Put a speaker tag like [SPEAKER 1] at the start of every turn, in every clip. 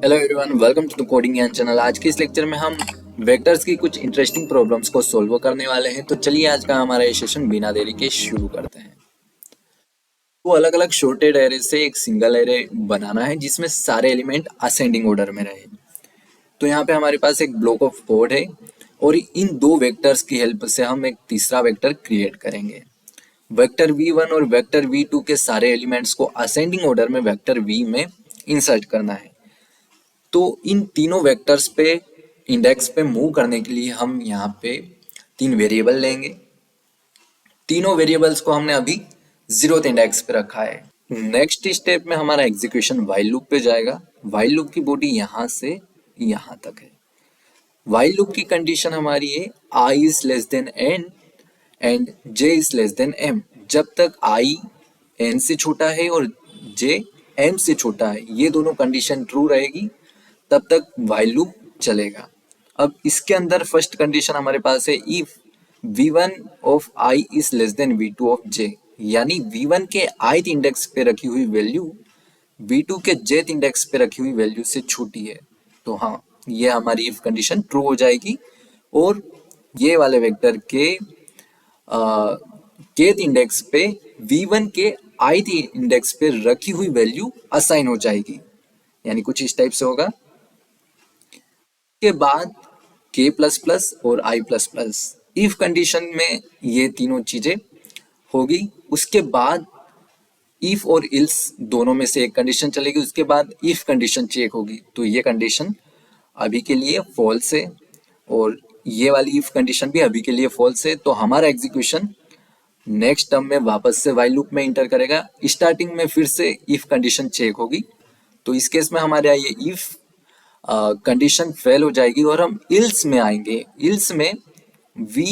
[SPEAKER 1] Hello everyone, welcome to the coding Gyan channel. आज के इस लेक्चर में हम वेक्टर्स की कुछ इंटरेस्टिंग प्रॉब्लम्स को सॉल्व करने वाले हैं। तो चलिए आज का हमारा ये सेशन बिना देरी के शुरू करते हैं। तो अलग अलग शॉर्टेड एरे से एक सिंगल एरे बनाना है जिसमें सारे एलिमेंट असेंडिंग ऑर्डर में रहे। तो यहाँ पे हमारे पास एक ब्लॉक ऑफ कोड है और इन दो वेक्टर्स की हेल्प से हम एक तीसरा वेक्टर क्रिएट करेंगे। वेक्टर v1 और वेक्टर v2 के सारे एलिमेंट्स को असेंडिंग ऑर्डर में वेक्टर v में इंसर्ट करना है। तो इन तीनों वेक्टर्स पे इंडेक्स पे मूव करने के लिए हम यहाँ पे तीन वेरिएबल लेंगे। तीनों वेरिएबल्स को हमने अभी 0th इंडेक्स पे रखा है। नेक्स्ट स्टेप में हमारा एग्जीक्यूशन व्हाइल लूप पे जाएगा। व्हाइल लूप की बॉडी यहाँ से यहाँ तक है। व्हाइल लूप की कंडीशन हमारी है i is less than n and j is less than m। जब तक i n से छोटा है और j m से छोटा है, ये दोनों कंडीशन ट्रू रहेगी, तब तक व्हाइल लूप चलेगा। अब इसके अंदर फर्स्ट कंडीशन हमारे पास है if v1 of i is less than v2 of j, यानी v1 के ith इंडेक्स पे रखी हुई वैल्यू v2 के jth इंडेक्स पे रखी हुई वैल्यू से छोटी है। तो हाँ, ये हमारी इफ कंडीशन ट्रू हो जाएगी और ये वाले वेक्टर के kth इंडेक्स पे v1 के ith इंडेक्स पे रखी हुई वैल्यू असाइन हो जाएगी। यानी कुछ इस टाइप से होगा। के बाद k प्लस प्लस और i plus plus, if condition में ये तीनों चीजें होगी। उसके बाद इफ और इल्स दोनों में से एक कंडीशन चलेगी, उसके बाद इफ कंडीशन चेक होगी। तो ये कंडीशन अभी के लिए फॉल्स है और ये वाली इफ कंडीशन भी अभी के लिए फॉल्स है। तो हमारा एग्जीक्यूशन नेक्स्ट टर्म में वापस से व्हाइल लूप में इंटर करेगा। स्टार्टिंग में फिर से इफ कंडीशन चेक होगी। तो इस केस में हमारे ये इफ कंडीशन फेल हो जाएगी और हम इल्स में आएंगे। इल्स में v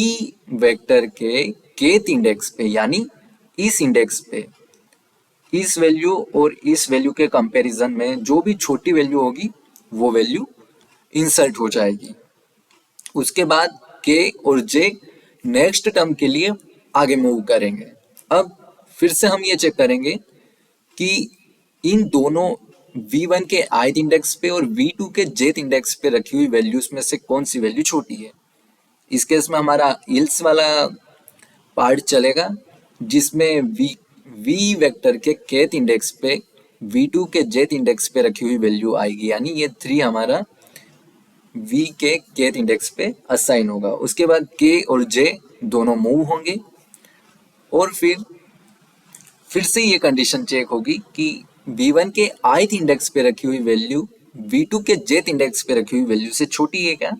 [SPEAKER 1] वेक्टर के kth इंडेक्स पे, यानी इस इंडेक्स पे इस वैल्यू और इस वैल्यू के कंपैरिजन में जो भी छोटी वैल्यू होगी वो वैल्यू इंसर्ट हो जाएगी। उसके बाद k और j नेक्स्ट टर्म के लिए आगे मूव करेंगे। अब फिर से हम ये चेक करेंगे कि इन दोनों v1 के ith इंडेक्स पे और v2 के jth इंडेक्स पे रखी हुई वैल्यूज में से कौन सी वैल्यू छोटी है। इस केस में हमारा इल्स वाला पार्ट चलेगा, जिसमें v वेक्टर के kth इंडेक्स पे v2 के jth इंडेक्स पे रखी हुई वैल्यू आएगी, यानी ये 3 हमारा v के kth इंडेक्स पे असाइन होगा। उसके बाद k और j दोनों मूव होंगे और फिर से ये कंडीशन चेक होगी कि v1 के ith इंडेक्स पे रखी हुई वैल्यू v2 के jth इंडेक्स पे रखी हुई वैल्यू से छोटी है क्या।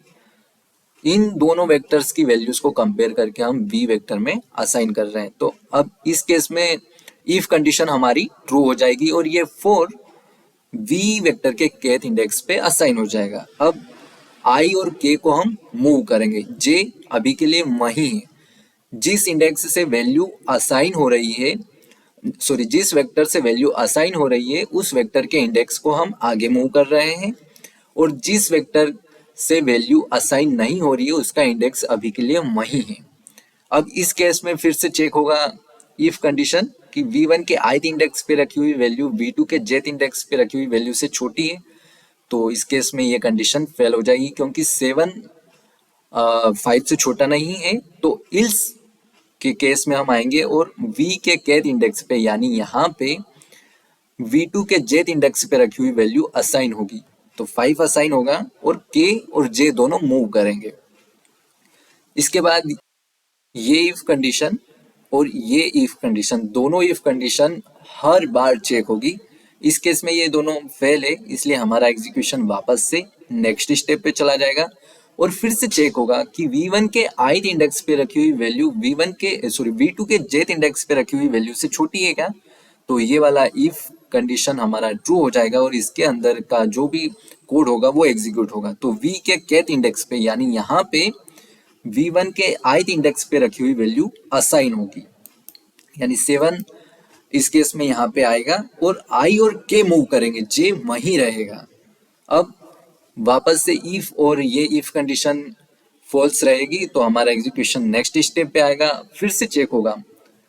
[SPEAKER 1] इन दोनों वेक्टर्स की वैल्यूज को कंपेयर करके हम v वेक्टर में असाइन कर रहे हैं। तो अब इस केस में इफ कंडीशन हमारी ट्रू हो जाएगी और ये 4 v वेक्टर के kth इंडेक्स पे असाइन हो जाएगा। अब i और k को हम मूव करेंगे। j अभी के लिए वही है। जिस इंडेक्स से वैल्यू असाइन हो रही है, जिस वेक्टर से वैल्यू असाइन हो रही है उस वेक्टर के इंडेक्स को हम आगे मूव कर रहे हैं और जिस वेक्टर से वैल्यू असाइन नहीं हो रही है उसका इंडेक्स अभी के लिए वही है। अब इस केस में फिर से चेक होगा इफ कंडीशन कि v1 के ith इंडेक्स पे रखी हुई वैल्यू v2 के jth इंडेक्स पे रखी हुई वैल्यू से छोटी है। तो इस केस में ये कंडीशन फेल हो जाएगी क्योंकि 7 5 से छोटा नहीं है। तो इल्स के केस में हम आएंगे और v के kth इंडेक्स पे, यानी यहाँ पे v2 के jth इंडेक्स पे रखी हुई वैल्यू असाइन होगी। तो 5 असाइन होगा और k और j दोनों मूव करेंगे। इसके बाद ये इफ कंडीशन और ये इफ कंडीशन, दोनों इफ कंडीशन हर बार चेक होगी। इस केस में ये दोनों फेल है, इसलिए हमारा एग्जीक्यूशन वापस से नेक्स्ट स्टेप पे चला जाएगा और फिर से चेक होगा कि v1 के ith इंडेक्स पे रखी हुई वैल्यू v2 के jth इंडेक्स पे रखी हुई वैल्यू से छोटी है क्या। तो ये वाला इफ कंडीशन हमारा ट्रू हो जाएगा और इसके अंदर का जो भी कोड होगा वो एग्जीक्यूट होगा। तो v के kth इंडेक्स पे, यानी यहाँ पे v1 के ith इंडेक्स पे रखी हुई वैल्यू असाइन होगी, यानी 7 इस केस में यहाँ पे आएगा और i और k मूव करेंगे, j वहीं रहेगा। अब वापस से इफ और ये इफ कंडीशन फॉल्स रहेगी तो हमारा एग्जीक्यूशन नेक्स्ट स्टेप पे आएगा। फिर से चेक होगा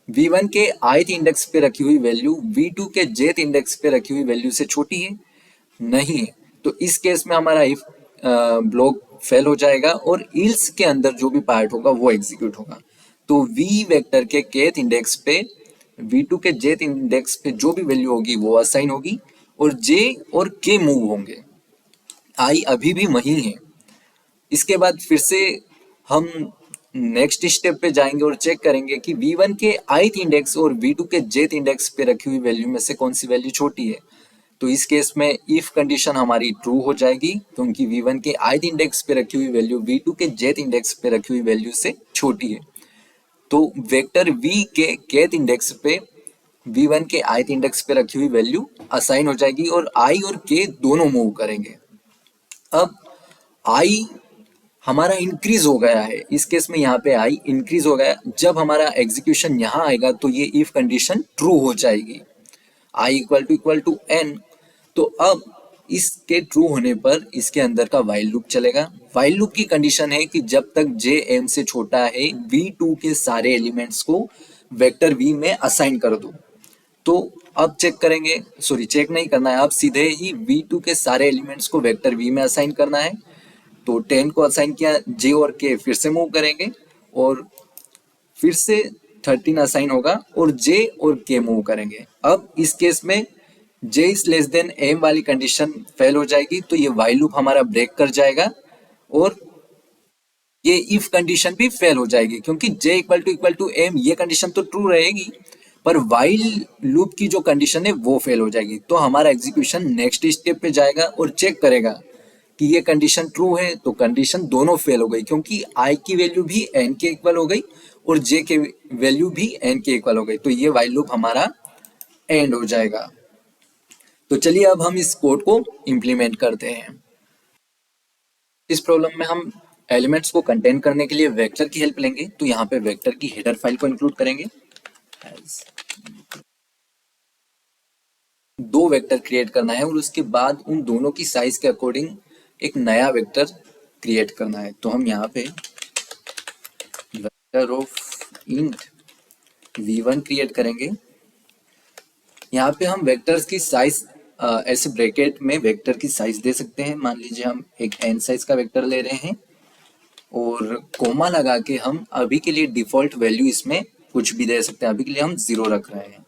[SPEAKER 1] v1 के ith इंडेक्स पे रखी हुई वैल्यू v2 के jth इंडेक्स पे रखी हुई वैल्यू से छोटी है, नहीं है। तो इस केस में हमारा इफ ब्लॉक फेल हो जाएगा और इल्स के अंदर जो भी पार्ट होगा वो एग्जीक्यूट होगा। तो वी वेक्टर के kth इंडेक्स पे v2 के jth इंडेक्स पे जो भी वैल्यू होगी वो असाइन होगी और j और k मूव होंगे, i अभी भी वही है। इसके बाद फिर से हम नेक्स्ट स्टेप पे जाएंगे और चेक करेंगे कि v1 के ith इंडेक्स और v2 के jth इंडेक्स पे रखी हुई वैल्यू में से कौन सी वैल्यू छोटी है। तो इस केस में इफ कंडीशन हमारी ट्रू हो जाएगी क्योंकि v1 के ith इंडेक्स पे रखी हुई वैल्यू v2 के jth इंडेक्स पे रखी हुई वैल्यू से छोटी है। तो वेक्टर v के kth इंडेक्स पे v1 के ith इंडेक्स पे रखी हुई वैल्यू असाइन हो जाएगी और i और k दोनों मूव करेंगे। अब i हमारा इंक्रीज हो गया है, इस केस में यहाँ पे i इंक्रीज हो गया। जब हमारा एग्जीक्यूशन यहाँ आएगा तो ये इफ कंडीशन ट्रू हो जाएगी, i इक्वल टू n। तो अब इसके ट्रू होने पर इसके अंदर का वाइल लूप चलेगा। वाइल लूप की कंडीशन है कि जब तक j m से छोटा है v2 के सारे एलिमेंट्स को वेक्टर v में असाइन कर दो। तो अब चेक करेंगे, सॉरी चेक नहीं करना है, अब सीधे ही v2 के सारे एलिमेंट्स को वेक्टर v में असाइन करना है। तो 10 को असाइन किया, j और k फिर से मूव करेंगे और फिर से 13 असाइन होगा और j और k मूव करेंगे। अब इस केस में j is less than m वाली कंडीशन फेल हो जाएगी तो ये वाइल लूप हमारा ब्रेक कर जाएगा और ये इफ कंडीशन भी फेल हो जाएगी क्योंकि j इक्वल टू m ये कंडीशन तो ट्रू रहेगी पर वाइल लूप की जो कंडीशन है वो फेल हो जाएगी। तो हमारा एग्जीक्यूशन नेक्स्ट स्टेप पे जाएगा और चेक करेगा कि ये कंडीशन ट्रू है, तो कंडीशन दोनों फेल हो गई क्योंकि i की वैल्यू भी n के इक्वल हो गई और j के वैल्यू भी n के इक्वल हो गई। तो ये वाइल लूप हमारा एंड हो जाएगा। तो चलिए अब हम इस कोड को इम्प्लीमेंट करते हैं। इस प्रॉब्लम में हम एलिमेंट्स को कंटेन करने के लिए वेक्टर की हेल्प लेंगे। तो यहाँ पे वेक्टर की हेडर फाइल को इंक्लूड करेंगे। दो वेक्टर क्रिएट करना है और उसके बाद उन दोनों की साइज के अकॉर्डिंग एक नया वेक्टर क्रिएट करना है। तो हम यहाँ पे vector of int v1 create करेंगे। यहाँ पे हम वेक्टर्स की साइज ऐसे ब्रैकेट में वेक्टर की साइज दे सकते हैं। मान लीजिए हम एक n साइज का वेक्टर ले रहे हैं और कोमा लगा के हम अभी के लिए डिफॉल्ट वैल्यू इसमें कुछ भी दे सकते हैं। अभी के लिए हम 0 रख रहे हैं।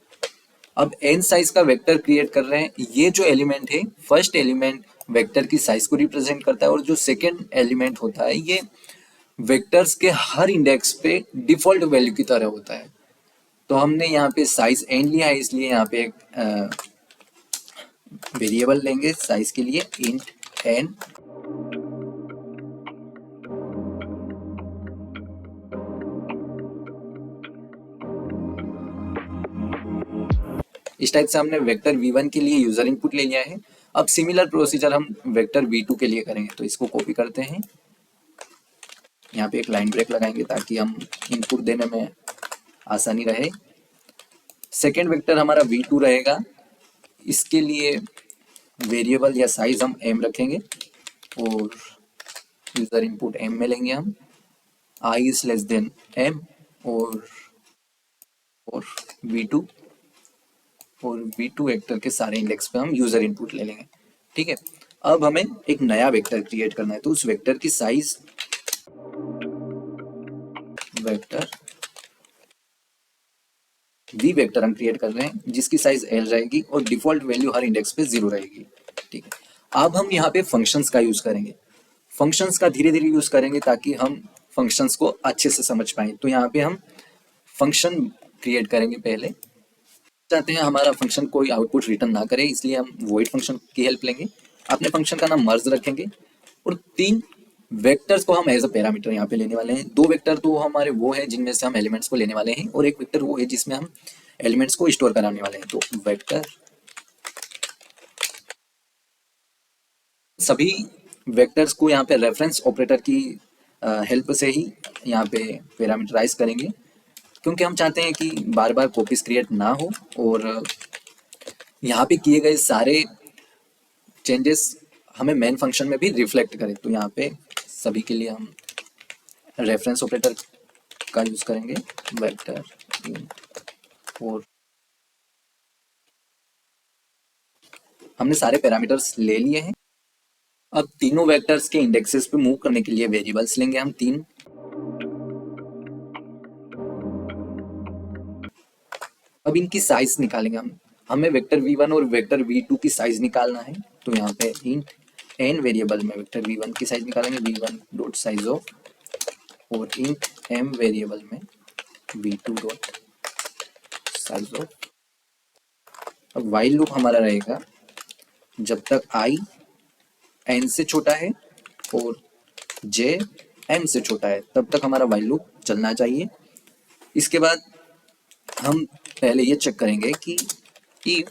[SPEAKER 1] अब n साइज का वेक्टर क्रिएट कर रहे हैं। ये जो एलिमेंट है फर्स्ट एलिमेंट वेक्टर की साइज को रिप्रेजेंट करता है और जो सेकेंड एलिमेंट होता है ये वेक्टर्स के हर इंडेक्स पे डिफॉल्ट वैल्यू की तरह होता है। तो हमने यहाँ पे साइज n लिया है इसलिए यहाँ पे एक वेरिएबल लेंगे साइज के लिए इंट n। इस टाइप से हमने वेक्टर v1 के लिए यूजर इनपुट ले लिया है। अब सिमिलर प्रोसीजर हम वेक्टर v2 के लिए करेंगे। तो इसको कॉपी करते हैं, यहाँ पे एक लाइन ब्रेक लगाएंगे ताकि हम इनपुट देने में आसानी रहे। सेकेंड वेक्टर हमारा v2 रहेगा। इसके लिए वेरिएबल या साइज हम m रखेंगे और यूजर इनपुट m में लेंगे हम i is less than m और v2 और v2 वेक्टर के सारे इंडेक्स पे हम यूजर इनपुट ले लेंगे। ठीक है, अब हमें एक नया वेक्टर क्रिएट करना है। तो उस वेक्टर की साइज वेक्टर v वेक्टर हम क्रिएट कर रहे हैं जिसकी साइज l रहेगी और डिफॉल्ट वैल्यू हर इंडेक्स पे 0 रहेगी। ठीक है, अब हम यहाँ पे फंक्शंस का यूज करेंगे। फंक्शंस का धीरे धीरे यूज करेंगे ताकि हम फंक्शंस को अच्छे से समझ पाए। तो यहाँ पे हम फंक्शन क्रिएट करेंगे। पहले चाहते हैं हमारा फंक्शन कोई आउटपुट रिटर्न ना करे इसलिए हम वॉइड फंक्शन की हेल्प लेंगे। अपने फंक्शन का नाम मर्ज रखेंगे और 3 वेक्टर्स को हम एज अ पैरामीटर यहाँ पे लेने वाले हैं। 2 वेक्टर तो हमारे वो है जिनमें से हम एलिमेंट्स को लेने वाले हैं और एक वेक्टर वो है जिसमें हम एलिमेंट्स को स्टोर कराने वाले हैं। तो वेक्टर सभी वेक्टर्स को यहाँ पे रेफरेंस ऑपरेटर की हेल्प से ही यहाँ पे पैरामीटराइज करेंगे क्योंकि हम चाहते हैं कि बार बार कॉपीज क्रिएट ना हो और यहाँ पे किए गए सारे चेंजेस हमें मेन फंक्शन में भी रिफ्लेक्ट करें। तो यहाँ पे सभी के लिए हम रेफरेंस ऑपरेटर का यूज करेंगे वेक्टर और हमने सारे पैरामीटर्स ले लिए हैं। अब तीनों वेक्टर्स के इंडेक्सेस पे मूव करने के लिए वेरिएबल्स लेंगे हम 3। अब इनकी साइज निकालेंगे हम। हमें वेक्टर v1 और वेक्टर v2 की साइज निकालना है, तो यहाँ पे इंट n वेरिएबल में वेक्टर v1 की साइज निकालेंगे, v1 डॉट साइज ऑफ, और इंट m वेरिएबल में v2 डॉट साइज ऑफ। अब व्हाइल लूप हमारा रहेगा जब तक i n से छोटा है और j m से छोटा है, तब तक हमारा व्हाइल लूप चलना चाहिए। इसके बाद हम पहले ये चेक करेंगे कि इफ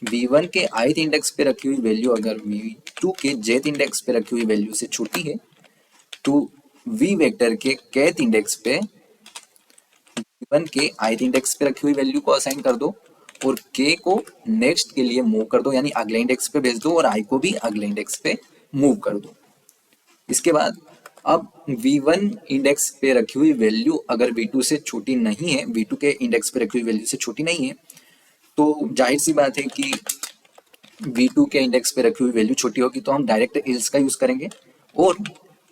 [SPEAKER 1] v1 के ith इंडेक्स पे रखी हुई वैल्यू अगर v2 के jth इंडेक्स पे रखी हुई वैल्यू से छोटी है, तो v वेक्टर के kth इंडेक्स पे v1 के ith इंडेक्स पे रखी हुई वैल्यू को असाइन कर दो और k को नेक्स्ट के लिए मूव कर दो, यानी अगले इंडेक्स पे भेज दो, और i को भी अगले इंडेक्स पे मूव कर दो। इसके बाद अब v1 इंडेक्स पे रखी हुई वैल्यू अगर v2 से छोटी नहीं है, v2 के इंडेक्स पे रखी हुई वैल्यू से छोटी नहीं है, तो जाहिर सी बात है कि v2 के इंडेक्स पे रखी हुई वैल्यू छोटी होगी, तो हम डायरेक्ट एल्स का यूज करेंगे और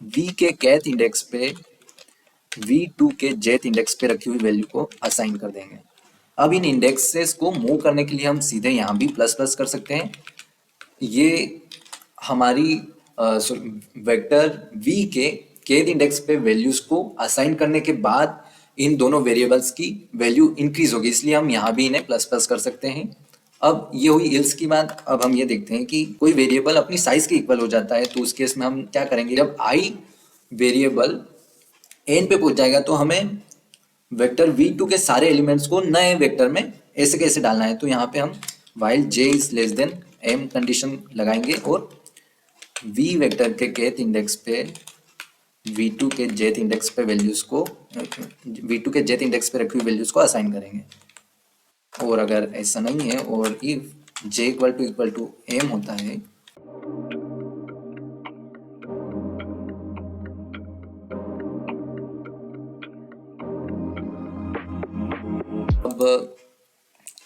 [SPEAKER 1] v के kth इंडेक्स पे v2 के jth इंडेक्स पे रखी हुई वैल्यू को असाइन कर देंगे। अब इन इंडेक्सेस को मूव करने के लिए हम सीधे यहाँ भी प्लस प्लस कर सकते हैं। ये हमारी वेक्टर v के kth इंडेक्स पे वैल्यूज को असाइन करने के बाद इन दोनों वेरिएबल्स की वैल्यू इंक्रीज होगी, इसलिए हम यहाँ भी इन्हें प्लस प्लस कर सकते हैं। अब ये हुई इल्स की बात। अब हम ये देखते हैं कि कोई वेरिएबल अपनी साइज के इक्वल हो जाता है, तो उस केस में हम क्या करेंगे, जब i वेरिएबल n पे पहुंच जाएगा तो हमें वेक्टर v2 के सारे एलिमेंट्स को नए वेक्टर में ऐसे कैसे डालना है। तो यहाँ पे हम while j is less than m condition लगाएंगे और v वेक्टर के kth इंडेक्स पे v2 के jth इंडेक्स पे वैल्यूज को v2 के jth इंडेक्स पे रखी हुई वैल्यूज को असाइन करेंगे। और अगर ऐसा नहीं है और if j equal to m होता है, अब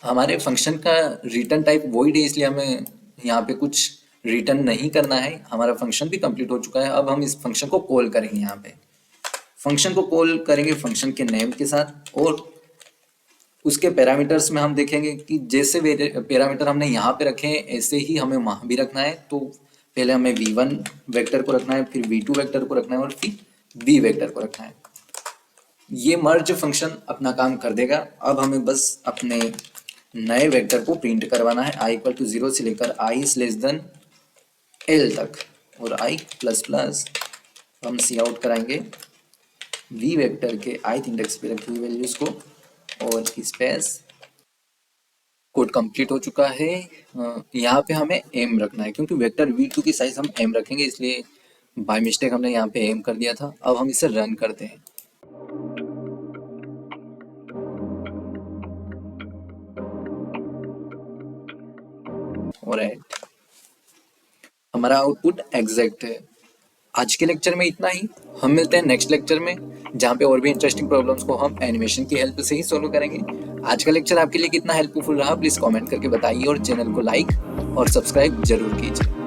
[SPEAKER 1] हमारे फंक्शन का रिटर्न टाइप वॉइड है, इसलिए हमें यहाँ पे कुछ रिटर्न नहीं करना है। हमारा फंक्शन भी कंप्लीट हो चुका है। अब हम इस फंक्शन को कॉल करेंगे। यहाँ पे फंक्शन को कॉल करेंगे फंक्शन के नेम के साथ, और उसके पैरामीटर्स में हम देखेंगे कि जैसे पैरामीटर हमने यहाँ पे रखे हैं ऐसे ही हमें वहाँ भी रखना है। तो पहले हमें v1 वेक्टर को रखना है, फिर v2 वेक्टर को रखना है और फिर v वेक्टर को रखना है। ये मर्ज फंक्शन अपना काम कर देगा। अब हमें बस अपने नए वेक्टर को प्रिंट करवाना है, i इक्वल टू 0 से लेकर i is less than l तक, और i प्लस प्लस हम सी आउट कराएंगे v वेक्टर के ith इंडेक्स पे रखी हुई वैल्यूज को, और स्पेस कोड कंप्लीट हो चुका है। यहाँ पे हमें m रखना है, क्योंकि वेक्टर v2 की साइज हम m रखेंगे, इसलिए बाय मिस्टेक हमने यहाँ पे m कर दिया था। अब हम इसे रन करते हैं। ऑलराइट, हमारा आउटपुट एग्जैक्ट है। आज के लेक्चर में इतना ही। हम मिलते हैं नेक्स्ट लेक्चर में, जहाँ पे और भी इंटरेस्टिंग प्रॉब्लम्स को हम एनिमेशन की हेल्प से ही सोल्व करेंगे। आज का लेक्चर आपके लिए कितना हेल्पफुल रहा प्लीज कमेंट करके बताइए, और चैनल को लाइक और सब्सक्राइब जरूर कीजिए।